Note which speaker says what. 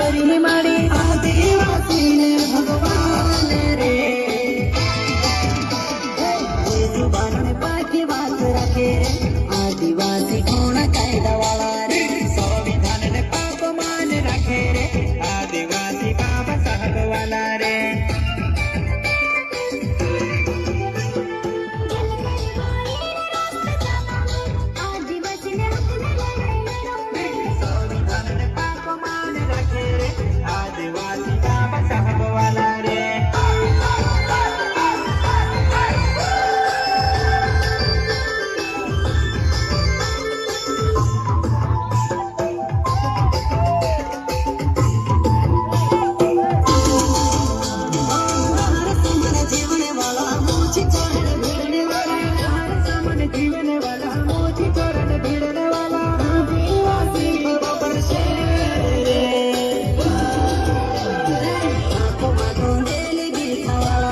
Speaker 1: करी मारी आदिवासी ने भगवान रे जुबान में पाकी बात रखे रे आदिवासी कोण कायदा वाला रे संविधान ने पाप मान रखे रे आदिवासी बाबा साहब वाला रे जीवन